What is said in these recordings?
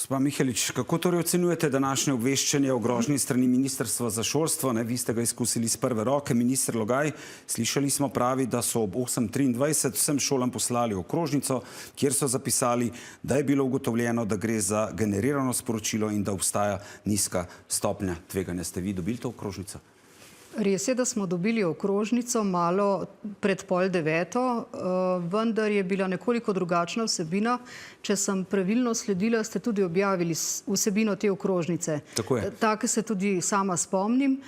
Gospa Mihelič, kako torej ocenjujete današnje obveščanje o grožnji strani Ministrstva za šolstvo? Vi ste ga izkusili iz prve roke. Minister Logaj, slišali smo, pravi, da so ob 8:23 vsem šolam poslali okrožnico, kjer so zapisali, da je bilo ugotovljeno, da gre za generirano sporočilo in da obstaja nizka stopnja tveganja. Ste vi dobili to okrožnico? Res je, da smo dobili okrožnico malo pred 8:30, vendar je bila nekoliko drugačna vsebina. Če sem pravilno sledila, ste tudi objavili vsebino te okrožnice. Tako je. Take se tudi sama spomnim.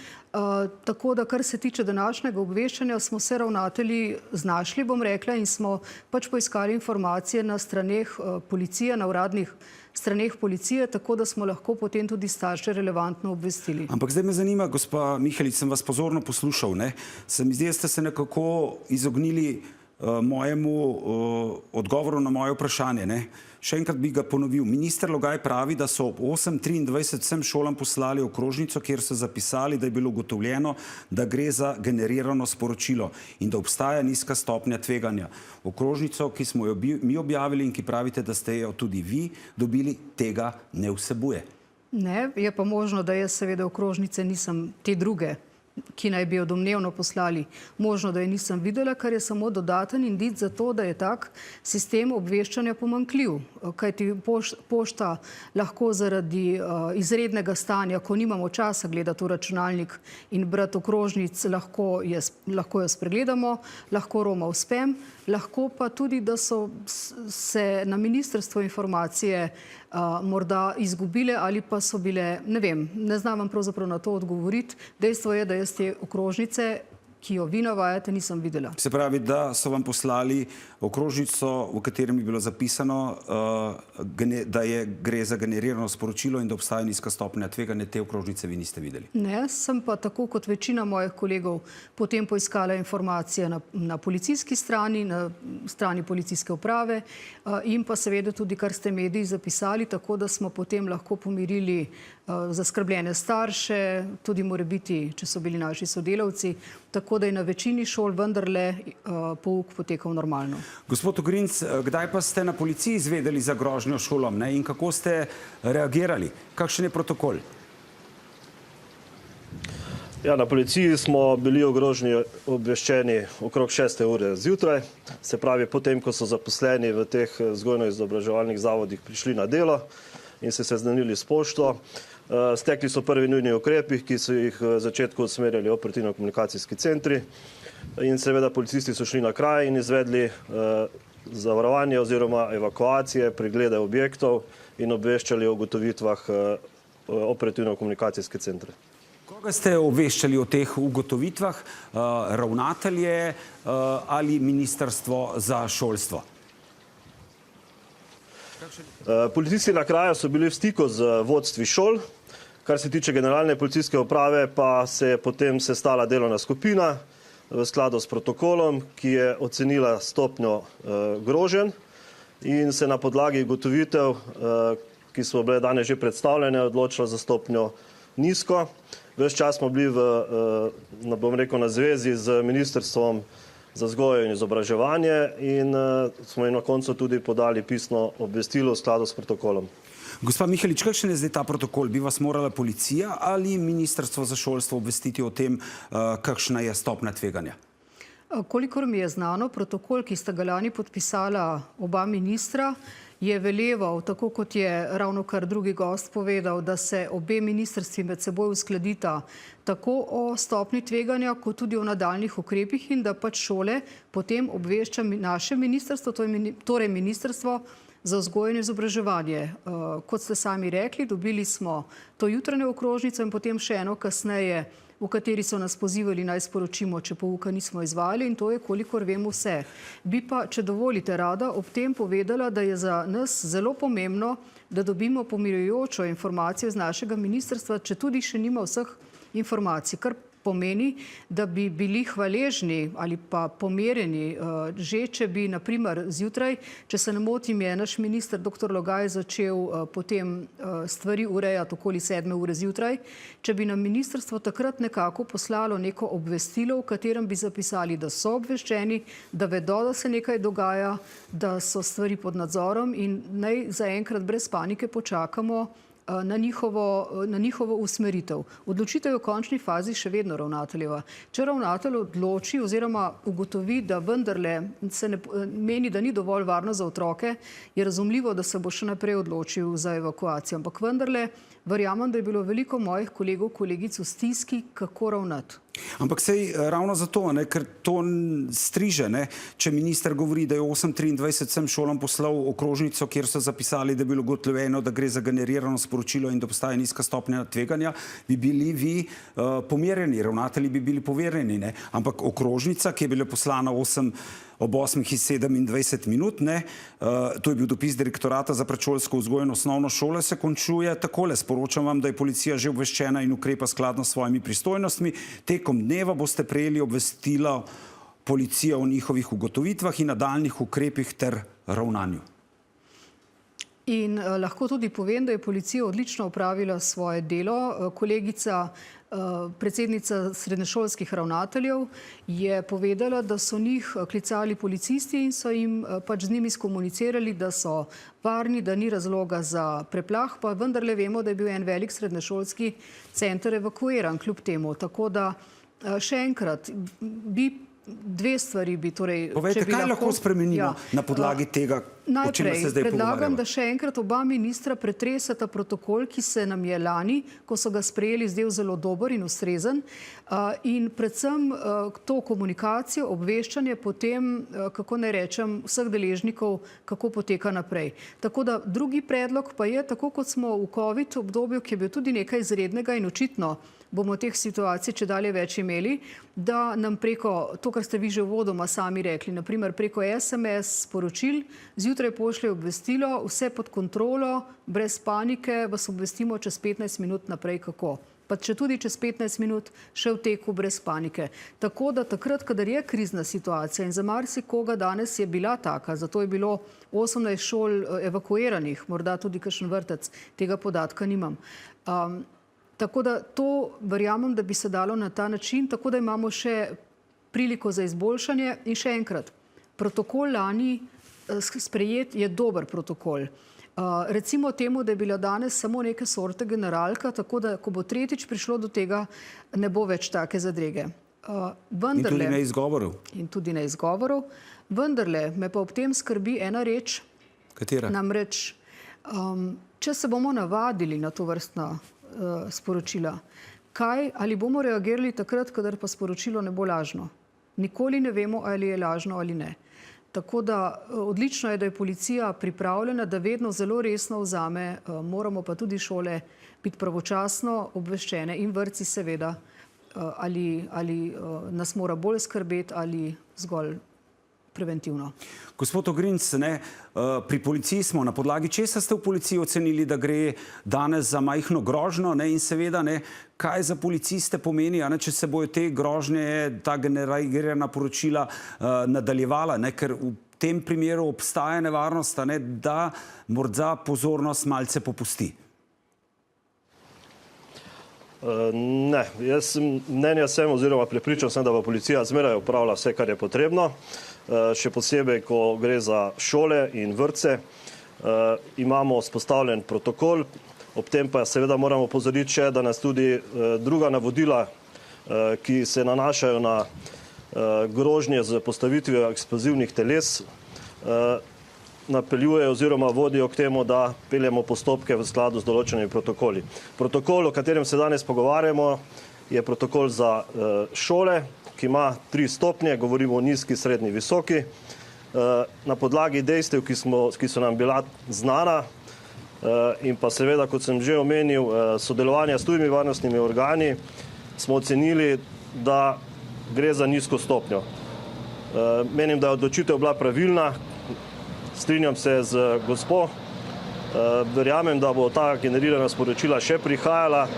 Tako da, kar se tiče današnjega obveščanja, smo se ravnatelji znašli, bom rekla, in smo pač poiskali informacije na straneh policije, na uradnih straneh policije, tako da smo lahko potem tudi starše relevantno obvestili. Ampak zdaj me zanima, gospa Mihelič, sem vas pozorno poslušal, se mi zdi, da ste se nekako izognili mojemu odgovoru na moje vprašanje. Še enkrat bi ga ponovil. Minister Logaj pravi, da so ob 8:23 vsem šolam poslali okrožnico, kjer so zapisali, da je bilo ugotovljeno, da gre za generirano sporočilo in da obstaja nizka stopnja tveganja. Okrožnico, ki smo jo mi objavili in ki pravite, da ste jo tudi vi dobili, tega ne vsebuje. Ne, je pa možno, da jaz seveda okrožnice nisem, te druge, ki naj bi jo domnevno poslali, možno, da je nisem videla, kar je samo dodaten indic za to, da je tak sistem obveščanja pomanjkljiv. Kajti pošta lahko zaradi izrednega stanja, ko nimamo časa gledati v računalnik in brati okrožnic, lahko jo spregledamo, lahko roma v spam, lahko pa tudi, da so se na ministrstvu informacije morda izgubile ali pa so bile, ne vem, ne znam vam pravzaprav na to odgovoriti. Dejstvo je, da jaz te okrožnice, ki jo vi navajate, nisem videla. Se pravi, da so vam poslali okrožnico, v katerem je bilo zapisano, da gre za generirano sporočilo in da obstaja nizka stopnja tveganja. Te okrožnice vi niste videli. Ne, sem pa tako kot večina mojih kolegov potem poiskala informacije na policijski strani, na strani policijske uprave in pa seveda tudi, kar ste mediji zapisali, tako da smo potem lahko pomirili zaskrbljene starše, tudi morebiti, če so bili naši sodelavci, tako da je na večini šol vendarle pouk potekal normalno. Gospod Ogrinc, kdaj pa ste na policiji izvedeli za grožnjo šolam in kako ste reagirali? Kakšen je protokol? Ja, na policiji smo bili o grožnji obveščeni okrog 6. ure zjutraj, se pravi potem, ko so zaposleni v teh vzgojno-izobraževalnih zavodih prišli na delo in se seznanili s pošto. Stekli so prvi nujni ukrepi, ki so jih v začetku usmerjali operativno-komunikacijski centri in seveda policisti so šli na kraj in izvedli zavarovanje oziroma evakuacije, preglede objektov in obveščali o ugotovitvah operativno-komunikacijske centre. Koga ste obveščali o teh ugotovitvah? Ravnatelje ali Ministrstvo za šolstvo? Policisti na kraju so bili v stiku z vodstvi šol. Kar se tiče generalne policijske uprave, pa se je potem sestala delovna skupina v skladu s protokolom, ki je ocenila stopnjo groženj in se na podlagi ugotovitev, ki so bile danes že predstavljene, odločila za stopnjo nizko. Ves čas smo bili na zvezi z Ministrstvom za vzgojo in izobraževanje in smo jim na koncu tudi podali pisno obvestilo v skladu s protokolom. Gospa Mihelič, kakšen je zdaj ta protokol? Bi vas morala policija ali Ministrstvo za šolstvo obvestiti o tem, kakšna je stopnja tveganja? Kolikor mi je znano, protokol, ki sta ga lani podpisala oba ministra, je veleval, tako kot je ravnokar drugi gost povedal, da se obe ministrstvi med seboj uskladita tako o stopni tveganja, kot tudi o nadaljnih ukrepih in da pač šole potem obvešča naše ministrstvo, torej Ministrstvo za vzgojo in izobraževanje. Kot ste sami rekli, dobili smo to jutranje okrožnico in potem še eno kasneje, v kateri so nas pozivali naj sporočimo, če pouka nismo izvajali in to je, kolikor vemo, vse. Bi pa, če dovolite, rada ob tem povedala, da je za nas zelo pomembno, da dobimo pomirjujočo informacijo z našega ministrstva, če tudi še nima vseh informacij. Kar pomeni, da bi bili hvaležni ali pa pomerjeni že, če bi, naprimer, zjutraj, če se ne motim, je naš minister dr. Logaj začel potem stvari urejati okoli 7. ure zjutraj, če bi nam ministrstvo takrat nekako poslalo neko obvestilo, v katerem bi zapisali, da so obveščeni, da vedo, da se nekaj dogaja, da so stvari pod nadzorom in naj zaenkrat brez panike počakamo na njihovo usmeritev. Odločitev je v končni fazi še vedno ravnateljeva. Če ravnatelj odloči oziroma ugotovi, da vendarle se meni, da ni dovolj varno za otroke, je razumljivo, da se bo še naprej odločil za evakuacijo. Ampak vendarle verjamem, da je bilo veliko mojih kolegov, kolegic v stiski, kako ravnati. Ampak sej ravno zato, ker to striže, če minister govori, da je 8.23 vsem šolam poslal okrožnico, kjer so zapisali, da je bilo ugotovljeno, da gre za generirano sporočilo in da obstaja nizka stopnja tveganja, bi bili vi pomirjeni, ravnatelji bi bili poverjeni. Ampak okrožnica, ki je bila poslana ob 8:27 minut, to je bil dopis direktorata za predšolsko vzgojo in osnovno šolo, se končuje takole. Sporočam vam, da je policija že obveščena in ukrepa skladno s svojimi pristojnostmi. Tekom dneva boste prejeli obvestila policije o njihovih ugotovitvah in nadaljnjih ukrepih ter ravnanju. In lahko tudi povem, da je policija odlično opravila svoje delo. Kolegica, predsednica srednješolskih ravnateljev, je povedala, da so njih klicali policisti in so jim pač z njimi skomunicirali, da so varni, da ni razloga za preplah, pa vendarle vemo, da je bil en velik srednješolski center evakuiran kljub temu. Tako da še enkrat dve stvari bi torej... Povejte, kaj lahko spremenimo na podlagi tega, o čemer se zdaj pogovarjamo? Najprej predlagam, da še enkrat oba ministra pretreseta protokol, ki se nam je lani, ko so ga sprejeli, zdel zelo dober in ustrezen, in predvsem to komunikacijo, obveščanje potem, kako naj rečem, vseh deležnikov, kako poteka naprej. Tako da drugi predlog pa je, tako kot smo v COVID obdobju, ki je bil tudi nekaj izrednega in očitno bomo teh situacij čedalje več imeli, da nam preko, to, kar ste vi že uvodoma sami rekli, naprimer preko SMS sporočil, zjutraj pošlje obvestilo, vse pod kontrolo, brez panike, vas obvestimo čez 15 minut naprej kako. Pa če tudi čez 15 minut še v teku brez panike. Tako da takrat, kadar je krizna situacija in za marsikoga danes je bila taka, zato je bilo 18 šol evakuiranih, morda tudi kakšen vrtec, tega podatka nimam. Tako da to verjamem, da bi se dalo na ta način, tako da imamo še priliko za izboljšanje. In še enkrat, protokol lani sprejet je dober protokol. Recimo temu, da je bila danes samo neke sorte generalka, tako da, ko bo tretjič prišlo do tega, ne bo več take zadrege. In tudi ne izgovorov. In tudi ne izgovorov. Vendarle me pa ob tem skrbi ena reč. Katera? Namreč, če se bomo navadili na to vrstna sporočila, ali bomo reagirali takrat, kadar pa sporočilo ne bo lažno. Nikoli ne vemo, ali je lažno ali ne. Tako da odlično je, da je policija pripravljena, da vedno zelo resno vzame, moramo pa tudi šole biti pravočasno obveščene in vrtci seveda, ali nas mora bolj skrbeti ali zgolj preventivno. Gospod Ogrinc, pri policiji smo, na podlagi česa ste v policiji ocenili, da gre danes za majhno grožnjo in seveda, kaj za policiste pomeni, če se bojo te grožnje, ta generirana poročila nadaljevala, ker v tem primeru obstaja nevarnost, da morda pozornost malce popusti. Ne, jaz mnenja sem oziroma prepričan sem, da bo policija zmeraj opravila vse, kar je potrebno. Še posebej, ko gre za šole in vrtce. Imamo vzpostavljen protokol, ob tem pa seveda moramo opozoriti še, da nas tudi druga navodila, ki se nanašajo na grožnje z postavitvijo eksplozivnih teles, napeljujejo oziroma vodijo k temu, da peljemo postopke v skladu z določenimi protokoli. Protokol, o katerem se danes pogovarjamo, je protokol za šole, ki ima 3 stopnje, govorimo o nizki, srednji, visoki. Na podlagi dejstev, ki so nam bila znana in pa seveda, kot sem že omenil, sodelovanja s tujimi varnostnimi organi, smo ocenili, da gre za nizko stopnjo. Menim, da je odločitev bila pravilna, strinjam se z gospo, verjamem, da bo ta generirana sporočila še prihajala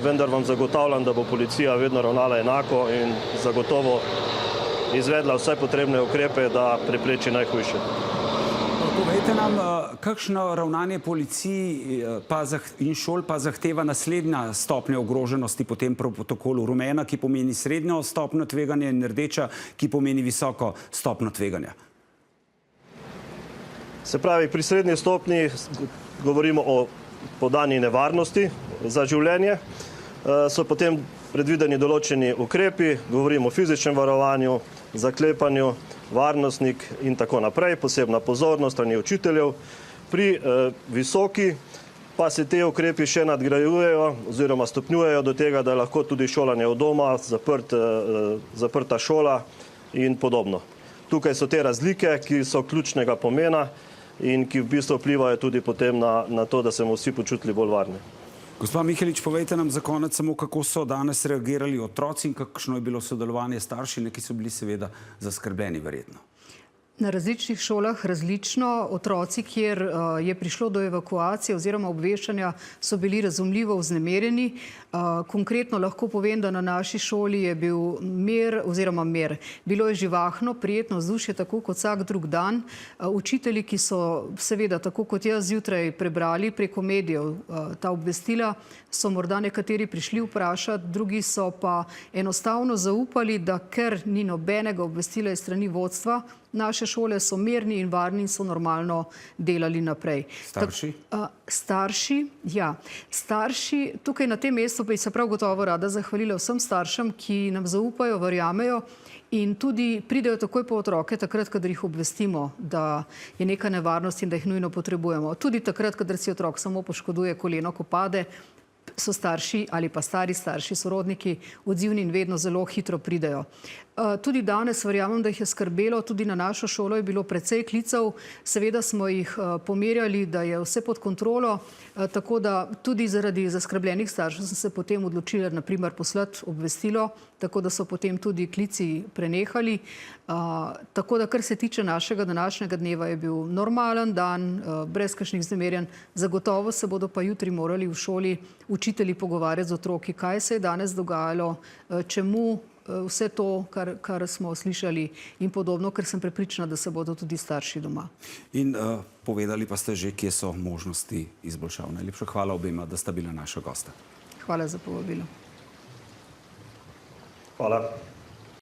vendar vam zagotavljam, da bo policija vedno ravnala enako in zagotovo izvedla vse potrebne ukrepe, da prepreči najhujše. Povejte nam, kakšno ravnanje policiji in šol pa zahteva naslednja stopnja ogroženosti po tem protokolu? Rumena, ki pomeni srednjo stopnjo tveganja, in rdeča, ki pomeni visoko stopnjo tveganja. Se pravi, pri srednji stopnji govorimo o podani nevarnosti za življenje. So potem predvideni določeni ukrepi, govorimo o fizičnem varovanju, zaklepanju, varnostnik in tako naprej, posebna pozornost strani učiteljev. Pri visoki pa se te ukrepi še nadgrajujejo oziroma stopnjujejo do tega, da je lahko tudi šolanje od doma, zaprta šola in podobno. Tukaj so te razlike, ki so ključnega pomena in ki v bistvu vplivajo tudi potem na to, da se bomo vsi počutili bolj varni. Gospa Mihelič, povejte nam za konec samo, kako so danes reagirali otroci in kakšno je bilo sodelovanje starši, ki so bili seveda zaskrbljeni verjetno. Na različnih šolah različno. Otroci, kjer je prišlo do evakuacije oziroma obveščanja, so bili razumljivo vznemirjeni. Konkretno lahko povem, da na naši šoli je bil mir. Bilo je živahno, prijetno vzdušje, tako kot vsak drug dan. Učitelji, ki so seveda, tako kot jaz, zjutraj prebrali preko medijev ta obvestila, so morda nekateri prišli vprašati, drugi so pa enostavno zaupali, da ker ni nobenega obvestila iz strani vodstva, naše šole so mirni in varni in so normalno delali naprej. Starši? Starši, ja. Starši, tukaj na tem mestu bi se prav gotovo rada zahvalila vsem staršem, ki nam zaupajo, verjamejo in tudi pridejo takoj po otroke, takrat, kadar jih obvestimo, da je neka nevarnost in da jih nujno potrebujemo. Tudi takrat, kadar si otrok samo poškoduje koleno, ko pade, so starši ali pa stari starši, sorodniki odzivni in vedno zelo hitro pridejo. Tudi danes verjamem, da jih je skrbelo, tudi na našo šolo je bilo precej klicev, seveda smo jih pomerjali, da je vse pod kontrolo, tako da tudi zaradi zaskrbljenih staršev sem se potem odločila, na primer, poslati obvestilo, tako da so potem tudi klici prenehali. Tako da, kar se tiče našega današnjega dneva, je bil normalen dan, brez kakšnih vznemirjenj. Zagotovo se bodo pa jutri morali v šoli učitelji pogovarjati z otroki, kaj se je danes dogajalo, čemu vse to, kar smo slišali in podobno, ker sem prepričana, da se bodo tudi starši doma. In povedali pa ste že, kje so možnosti izboljšav. Najlepša hvala obema, da sta bila naša gosta. Hvala za povabilo. Hvala.